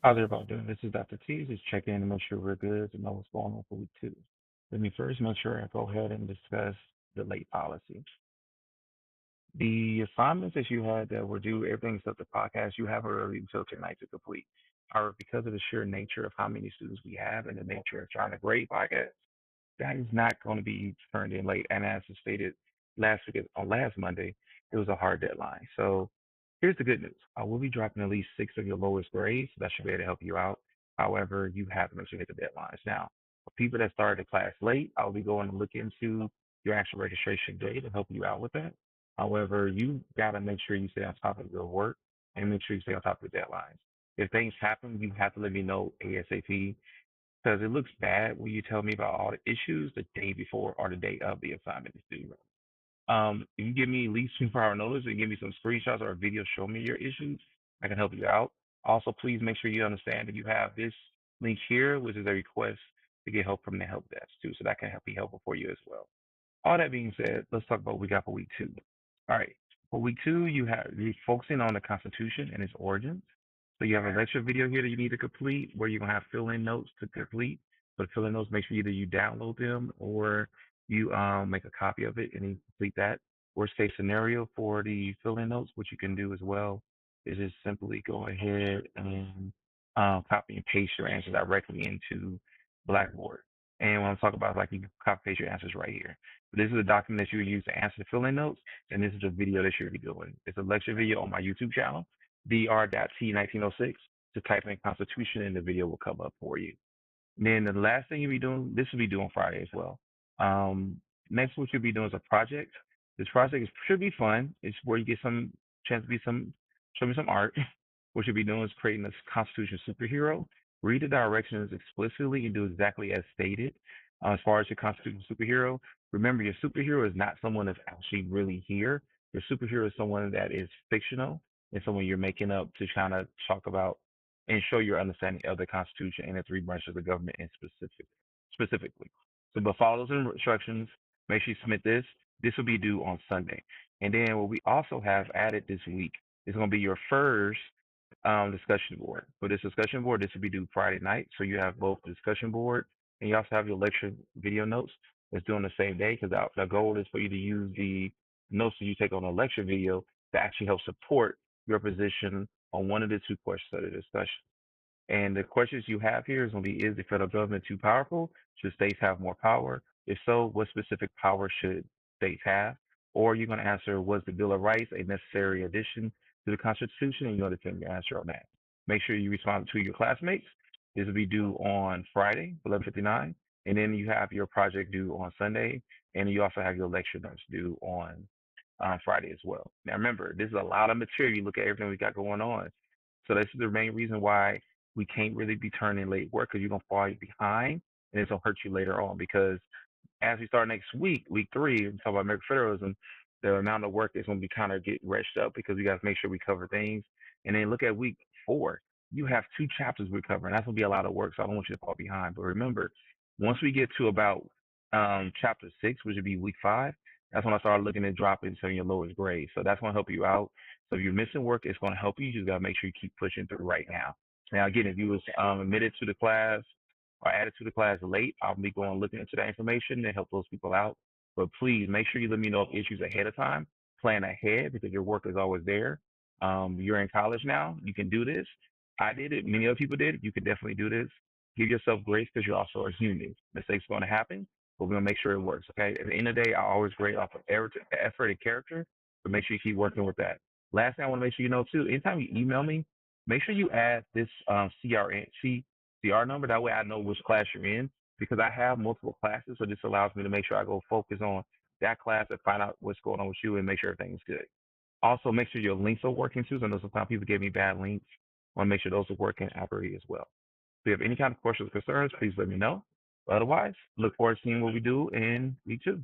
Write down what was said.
How's everybody doing? This is Dr. T. Just check in to make sure we're good to know what's going on for week 2. Let me first make sure I go ahead and discuss the late policy. The assignments that you had that were due, everything except the podcast, you have already until tonight to complete. However, because of the sheer nature of how many students we have and the nature of trying to grade podcasts, that is not going to be turned in late. And as I stated last week on last Monday, it was a hard deadline. So here's the good news. I will be dropping at least 6 of your lowest grades. So that should be able to help you out. However, you have to make sure you hit the deadlines. Now, for people that started the class late, I'll be going to look into your actual registration date to help you out with that. However, you got to make sure you stay on top of your work and make sure you stay on top of the deadlines. If things happen, you have to let me know ASAP because it looks bad when you tell me about all the issues the day before or the day of the assignment is due. If you give me at least 24-hour notice and give me some screenshots or a video showing me your issues, I can help you out. Also, please make sure you understand that you have this link here, which is a request to get help from the help desk too, so that can help be helpful for you as well. All that being said, let's talk about what we got for week 2. All right, for week 2, you're focusing on the Constitution and its origins. So you have a lecture video here that you need to complete where you're gonna have fill-in notes to complete. But fill-in notes, make sure either you download them or you make a copy of it and then complete that. Worst case scenario for the fill-in notes, what you can do as well is just simply go ahead and copy and paste your answer directly into Blackboard. And when I'm talking about like you can copy paste your answers right here. This is a document that you would use to answer the fill-in notes, and this is a video that you'll be doing. It's a lecture video on my YouTube channel, dr.t1906. To type in Constitution, and the video will come up for you. And then the last thing you'll be doing, this will be due on Friday as well. Next, what you'll be doing is a project. This project should be fun. It's where you get some chance to be show me some art. What you'll be doing is creating this Constitution superhero. Read the directions explicitly and do exactly as stated. As far as your Constitution superhero, remember your superhero is not someone that's actually really here. Your superhero is someone that is fictional and someone you're making up to kind of talk about and show your understanding of the Constitution and the 3 branches of the government in specifically. So, but follow those instructions. Make sure you submit this. This will be due on Sunday. And then what we also have added this week is going to be your first discussion board. For this discussion board, this will be due Friday night. So you have both the discussion board and you also have your lecture video notes that's due on the same day because the goal is for you to use the notes that you take on the lecture video to actually help support your position on one of the 2 questions of the discussion. And the questions you have here is going to be, is the federal government too powerful? Should states have more power? If so, what specific power should states have? Or you're going to answer, was the Bill of Rights a necessary addition to the Constitution? And you're going to tell your answer on that. Make sure you respond to your classmates. This will be due on Friday, 11:59. And then you have your project due on Sunday. And you also have your lecture notes due on Friday as well. Now, remember, this is a lot of material. You look at everything we got going on. So this is the main reason why we can't really be turning late work because you're going to fall behind and it's going to hurt you later on because as we start next week, week 3, and talk about American federalism, the amount of work is going to be kind of get rushed up because we got to make sure we cover things. And then look at week 4, you have 2 chapters we're covering. That's going to be a lot of work, so I don't want you to fall behind. But remember, once we get to about chapter 6, which would be week 5, that's when I start looking at dropping some of your lowest grades. So that's going to help you out. So if you're missing work, it's going to help you. You just got to make sure you keep pushing through right now. Now, again, if you was admitted to the class or added to the class late, I'll be going looking into that information and help those people out. But please make sure you let me know of issues ahead of time. Plan ahead because your work is always there. You're in college now. You can do this. I did it. Many other people did. You can definitely do this. Give yourself grace because you're also a human. Mistakes are going to happen, but we're going to make sure it works. Okay. At the end of the day, I always grade off of effort and character, but make sure you keep working with that. Last thing I want to make sure you know too, anytime you email me, make sure you add this CR number. That way I know which class you're in because I have multiple classes. So this allows me to make sure I go focus on that class and find out what's going on with you and make sure everything's good. Also, make sure your links are working too. So I know sometimes people give me bad links. I want to make sure those are working accurately as well. If you have any kind of questions or concerns, please let me know. But otherwise, look forward to seeing what we do in week 2.